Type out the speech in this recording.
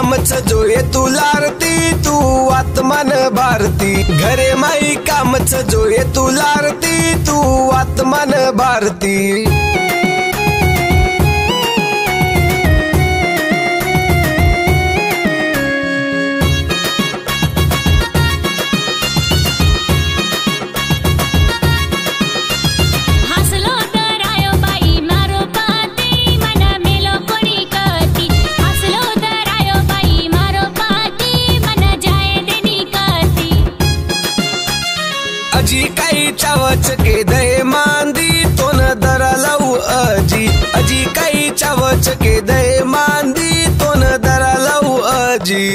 कामच जोये तू लारती तू आत्मन भारती। घरे माई कामच जोये तू लारती तू आत्मन भारती। अजी काही चावच के दे मांदी तो न दरा लऊ अजी। अजी काही चावच के दे मांदी तो न दरा लऊ अजी।